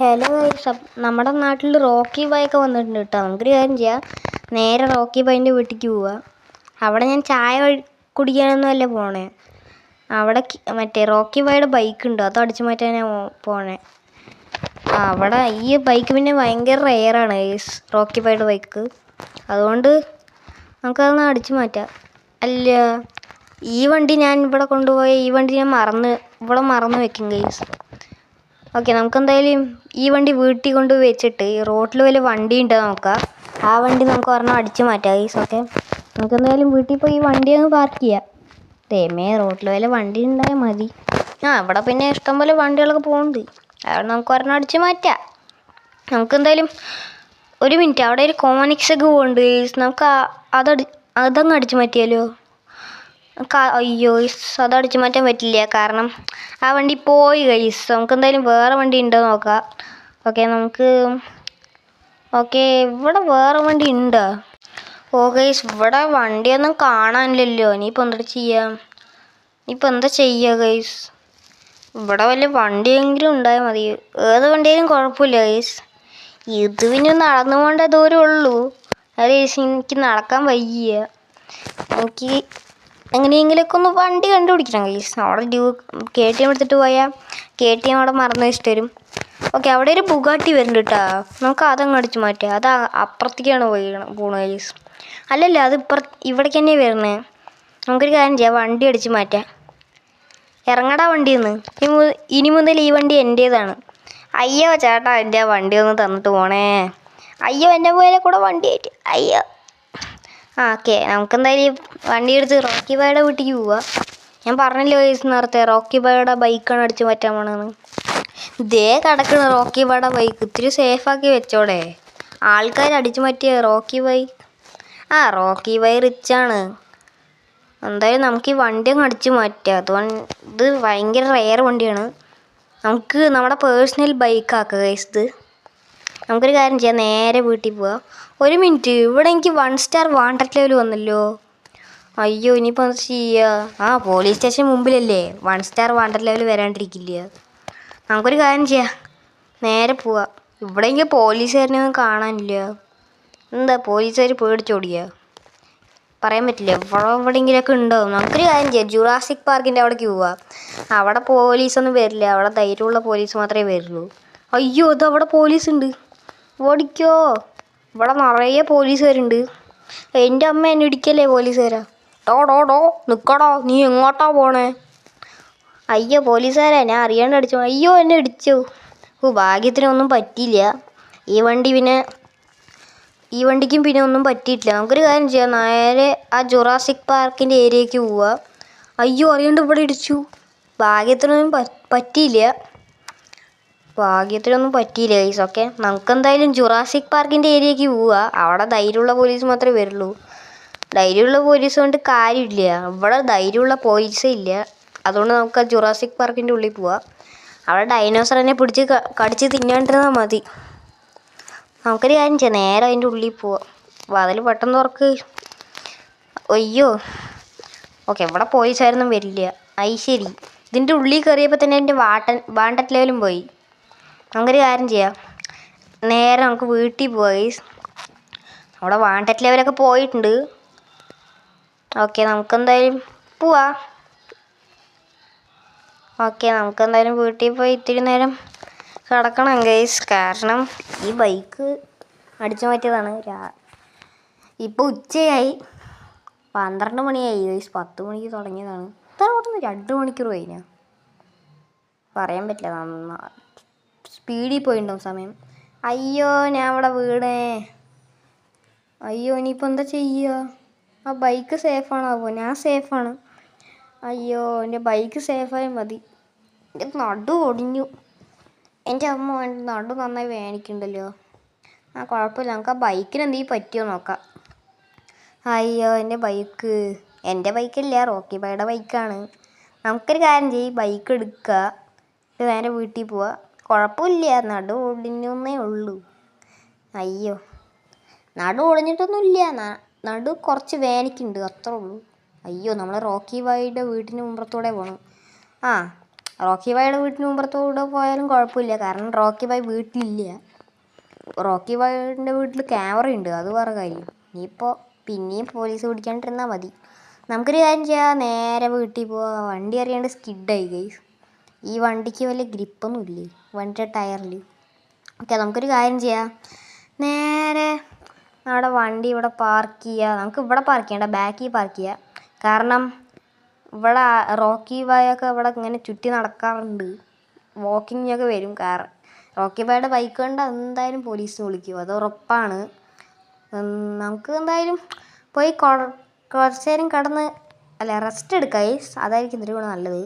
Hello guys, നമ്മുടെ നാട്ടിൽ Rocky bike വന്നിട്ടുണ്ട് കേട്ടോ. നമുക്കൊരു കാര്യം ചെയ്യാം, നേരെ റോക്കി ബൈൻ്റെ വീട്ടിലേക്ക് പോവുക. അവിടെ ഞാൻ ചായ കുടിക്കാനൊന്നും അല്ല പോണേ, അവിടെ മറ്റേ റോക്കി ബൈയുടെ ബൈക്ക് ഉണ്ട്, അത് അടിച്ചു മാറ്റാനാണ് പോണേ. അവിടെ ഈ ബൈക്ക് പിന്നെ ഭയങ്കര റെയറാണ് ഗൈസ്, റോക്കി ബൈയുടെ ബൈക്ക്. അതുകൊണ്ട് നമുക്കതൊന്ന് അടിച്ചു മാറ്റാം. അല്ല, ഈ വണ്ടി ഞാൻ ഇവിടെ കൊണ്ടുപോയ ഈ വണ്ടി ഞാൻ ഇവിടെ മറന്നു വെക്കും ഗൈസ്. ഓക്കെ, നമുക്കെന്തായാലും ഈ വണ്ടി വീട്ടിൽ കൊണ്ട് വെച്ചിട്ട് ഈ റോഡിൽ വല്ല വണ്ടി ഉണ്ടോ നോക്കാം. ആ വണ്ടി നമുക്ക് ഒരെണ്ണം അടിച്ചു മാറ്റാം ഗൈസ്. ഓക്കെ, നമുക്കെന്തായാലും വീട്ടിൽ പോയി ഈ വണ്ടി ഒന്ന് പാർക്ക് ചെയ്യാം. റോഡിൽ വല്ല വണ്ടി ഉണ്ടായാൽ മതി. ഇവിടെ പിന്നെ ഇഷ്ടംപോലെ വണ്ടികളൊക്കെ പോകുന്നുണ്ട്, അതുകൊണ്ട് നമുക്ക് ഒരെണ്ണം അടിച്ചു മാറ്റാം. നമുക്കെന്തായാലും ഒരു മിനിറ്റ്, അവിടെ ഒരു കോണിക്സ് ഒക്കെ പോകുന്നുണ്ട് ഗൈസ്. നമുക്ക് അതങ്ങ് അടിച്ചു മാറ്റിയാലോ? അയ്യോ ഗൈസ്, അതടിച്ചു മാറ്റാൻ പറ്റില്ല, കാരണം ആ വണ്ടി പോയി ഗൈസ്. നമുക്ക് എന്തായാലും വേറെ വണ്ടി ഉണ്ടോ നോക്കാം. ഓക്കെ, ഇവിടെ വേറെ വണ്ടി ഉണ്ടോ? ഓ ഗൈസ്, ഇവിടെ വണ്ടിയൊന്നും കാണാനില്ലല്ലോ. ഇനിയിപ്പോൾ എന്താ ചെയ്യുക ഗൈസ്? ഇവിടെ വല്ല വണ്ടിയെങ്കിലും ഉണ്ടായാൽ മതി, ഏത് വണ്ടിയാലും കുഴപ്പമില്ല ഗൈസ്. ഇത് പിന്നെ നടന്നു പോകേണ്ട ദൂരമേ ഉള്ളൂ. അത് ഗൈസ്, എനിക്ക് നടക്കാൻ വയ്യ. എനിക്ക് എങ്ങനെയെങ്കിലൊക്കെ ഒന്ന് വണ്ടി കണ്ടുപിടിക്കണം ഗൈസ്. അവിടെ KTM എടുത്തിട്ട് പോയാൽ KTM അവിടെ മറന്നു വെച്ചിട്ട് വരും. ഓക്കെ, അവിടെ ഒരു ബുഗാട്ടി വരുന്നുണ്ട് കേട്ടോ, നമുക്ക് അതങ്ങ് അടിച്ചു മാറ്റാം. അത് അപ്പുറത്തേക്കാണ് പോകണത് ഗൈസ്. അല്ലല്ല, അത് ഇവിടേക്ക് തന്നെയാണ് വരുന്നത്. നമുക്കൊരു കാര്യം ചെയ്യാം, വണ്ടി അടിച്ചു മാറ്റാം. ഇറങ്ങടാ വണ്ടിയിൽ നിന്ന്. ഇനി മുതൽ ഈ വണ്ടി എൻ്റേതാണ്. അയ്യോ ചേട്ടാ, എൻ്റെ വണ്ടി ഒന്ന് തന്നിട്ട് പോണേ. അയ്യോ, എൻ്റെ പോലെ കൂടെ വണ്ടി ആയിട്ട് അയ്യോ. ഓക്കെ, നമുക്കെന്തായാലും വണ്ടി എടുത്ത് റോക്കി ബൈയുടെ വീട്ടിലേക്ക് പോവുക. ഞാൻ പറഞ്ഞല്ലോ ഗൈസ് നേരത്തെ, റോക്കി ബൈയുടെ ബൈക്കാണ് അടിച്ചു മാറ്റാൻ പോണെന്ന്. ഇതേ കിടക്കണ റോക്കി ബൈയുടെ ബൈക്ക് ഇത്തിരി സേഫാക്കി വെച്ചോടെ. ആൾക്കാർ അടിച്ചു മാറ്റിയ റോക്കി ബൈ. റോക്കി ബൈ റിച്ചാണ്. എന്തായാലും നമുക്ക് ഈ വണ്ടി അങ്ങ് അടിച്ചു മാറ്റാം. ഇത് ഭയങ്കര റെയർ വണ്ടിയാണ്. നമുക്ക് നമ്മുടെ പേഴ്സണൽ ബൈക്കാക്കാം ഗൈസ് ഇത്. നമുക്കൊരു കാര്യം ചെയ്യാം, നേരെ വീട്ടിൽ പോവാം. ഒരു മിനിറ്റ്, ഇവിടെ എനിക്ക് 1 സ്റ്റാർ വാണ്ടഡ് ലെവൽ വന്നല്ലോ. അയ്യോ, ഇനിയിപ്പോൾ എന്താ ചെയ്യുക? പോലീസ് സ്റ്റേഷൻ മുമ്പിലല്ലേ, 1 സ്റ്റാർ വാണ്ടഡ് ലെവൽ വരാണ്ടിരിക്കില്ല. നമുക്കൊരു കാര്യം ചെയ്യാം, നേരെ പോവാം. ഇവിടെ എനിക്ക് പോലീസുകാരനൊന്നും കാണാനില്ല. എന്താ പോലീസുകാർ പേടിച്ചോടിക്കുക? പറയാൻ പറ്റില്ല, എവിടെയെങ്കിലുമൊക്കെ ഉണ്ടാവും. നമുക്കൊരു കാര്യം ചെയ്യാം, ജുറാസിക് പാർക്കിൻ്റെ അവിടേക്ക് പോവാം. അവിടെ പോലീസൊന്നും വരില്ല, അവിടെ ധൈര്യമുള്ള പോലീസ് മാത്രമേ വരുള്ളൂ. അയ്യോ, അവിടെ പോലീസ് ഉണ്ട്, ഓടിക്കോ. ഇവിടെ നിറയെ പോലീസുകാരുണ്ട്. എൻ്റെ അമ്മ എന്നെ ഇടിക്കല്ലേ പോലീസുകാരാ. ഡോ നിൽക്കടോ, നീ എങ്ങോട്ടാ പോണേ? അയ്യോ പോലീസുകാരാ, ഞാൻ അറിയാണ്ട് അടിച്ചു. അയ്യോ, എന്നെ ഇടിച്ചു. ഭാഗ്യത്തിനൊന്നും പറ്റിയില്ല. ഈ വണ്ടിക്കും പിന്നെ ഒന്നും പറ്റിയിട്ടില്ല. നമുക്കൊരു കാര്യം ചെയ്യാം, നേരെ ആ ജുറാസിക് പാർക്കിൻ്റെ ഏരിയയ്ക്ക് പോവുക. അയ്യോ, അറിയാണ്ട് ഇവിടെ ഇടിച്ചു. ഭാഗ്യത്തിനൊന്നും പറ്റിയില്ല ഗൈസ്. ഓക്കെ, നമുക്കെന്തായാലും ജുറാസിക് പാർക്കിൻ്റെ ഏരിയയ്ക്ക് പോവുക. അവിടെ ധൈര്യമുള്ള പോലീസ് മാത്രമേ വരുള്ളൂ. ധൈര്യമുള്ള പോലീസ് കൊണ്ട് കാര്യമില്ല, ഇവിടെ ധൈര്യമുള്ള പോലീസേ ഇല്ല. അതുകൊണ്ട് നമുക്ക് ആ ജുറാസിക് പാർക്കിൻ്റെ ഉള്ളിൽ പോവാം. അവിടെ ഡൈനോസറിനെ പിടിച്ച് കടിച്ച് തിന്നാണ്ടിരുന്നാൽ മതി. നമുക്കൊരു കാര്യം ചെയ്യാം, നേരെ അതിൻ്റെ ഉള്ളിൽ പോവാം. വാതിൽ പെട്ടെന്ന് തുറക്ക്. അയ്യോ, ഓക്കെ, ഇവിടെ പോലീസുകാരൊന്നും വരില്ല. ശരി, ഇതിൻ്റെ ഉള്ളിൽ കയറിയപ്പോൾ തന്നെ എൻ്റെ വാണ്ടഡ് ലെവലും പോയി. നമുക്കൊരു കാര്യം ചെയ്യാം, നേരെ നമുക്ക് വീട്ടിൽ പോവാം ഗൈസ്. അവിടെ വാണ്ടഡ് ലെവലൊക്കെ പോയിട്ടുണ്ട്. ഓക്കെ, നമുക്കെന്തായാലും പോവാം. ഓക്കെ, നമുക്കെന്തായാലും വീട്ടിൽ പോയി ഇത്തിരി നേരം കിടക്കണം ഗൈസ്, കാരണം ഈ ബൈക്ക് അടിച്ചു മാറ്റിയതാണ്. ഇപ്പോൾ ഉച്ചയായി, 12 മണിയായി ഗൈസ്. 10 മണിക്ക് തുടങ്ങിയതാണ്, ഇത്ര പെട്ടെന്ന് 2 മണിക്കൂർ കഴിഞ്ഞാൽ പറയാൻ പറ്റില്ല. സ്പീഡിൽ പോയിട്ടുണ്ടാവും സമയം. അയ്യോ, ഞാൻ ഇവിടെ വീണേ. അയ്യോ, ഇനിയിപ്പോൾ എന്താ ചെയ്യുക? ആ ബൈക്ക് സേഫാണോ? ഞാൻ സേഫാണ്. അയ്യോ, എൻ്റെ ബൈക്ക് സേഫായാൽ മതി. എൻ്റെ നടു ഒടിഞ്ഞു. എൻ്റെ അമ്മ നടു നന്നായി വേദനിക്കുന്നുണ്ടല്ലോ. കുഴപ്പമില്ല, നമുക്ക് ആ ബൈക്കിന് എന്തെങ്കിലും പറ്റിയോ നോക്കാം. അയ്യോ, എൻ്റെ ബൈക്കല്ല, റോക്കി ബൈയുടെ ബൈക്കാണ്. നമുക്കൊരു കാര്യം ചെയ്യും, ബൈക്ക് എടുക്കുക, നേരെ വീട്ടിൽ പോവുക. കുഴപ്പമില്ല, നടു ഒടിഞ്ഞേ ഉള്ളൂ. അയ്യോ, നടു ഒടിഞ്ഞിട്ടൊന്നുമില്ല, നടു കുറച്ച് വേദനിക്കുന്നുണ്ട്, അത്രേ ഉള്ളൂ. അയ്യോ, നമ്മൾ റോക്കി ബൈയുടെ വീട്ടിന് മുമ്പത്തൂടെ പോകണം. റോക്കി ബായുടെ വീട്ടിന് മുമ്പത്തോടെ പോയാലും കുഴപ്പമില്ല, കാരണം റോക്കി ബായ് വീട്ടിലില്ല. റോക്കി ബായിൻ്റെ വീട്ടിൽ ക്യാമറ ഉണ്ട്, അത് വേറെ കാര്യം. ഇനിയിപ്പോൾ പിന്നെയും പോലീസ് പിടിക്കാണ്ടിരുന്നാൽ മതി. നമുക്കൊരു കാര്യം ചെയ്യാം, നേരെ വീട്ടിൽ പോവാം. വണ്ടി അറിയാണ്ട് സ്കിഡായി ഗൈസ്. ഈ വണ്ടിക്ക് വലിയ ഗ്രിപ്പൊന്നും ഇല്ലേ വണ്ടിയുടെ ടയറിൽ. ഓക്കെ, നമുക്കൊരു കാര്യം ചെയ്യാം, നേരെ നമ്മുടെ വണ്ടി ഇവിടെ പാർക്ക് ചെയ്യുക. നമുക്ക് ഇവിടെ പാർക്ക് ചെയ്യേണ്ട, ബാക്കിൽ പാർക്ക് ചെയ്യുക. കാരണം ഇവിടെ റോക്കി ബായൊക്കെ ഇവിടെ ഇങ്ങനെ ചുറ്റി നടക്കാറുണ്ട്, വാക്കിങ്ങൊക്കെ വരും. റോക്കി ബായുടെ ബൈക്ക് കണ്ട എന്തായാലും പോലീസിന് വിളിക്കും, അത് ഉറപ്പാണ്. നമുക്ക് എന്തായാലും പോയി കുറച്ച് നേരം കിടന്ന് റെസ്റ്റ് എടുക്കാം ഗൈസ്, അതായിരിക്കും ഇതിൽ കൂടെ നല്ലത്.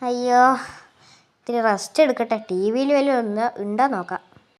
അയ്യോ, ഇത്തിരി റെസ്റ്റ് എടുക്കട്ടെ. ടി വിയിൽ വല്ലതും ഉണ്ടോ നോക്കാം.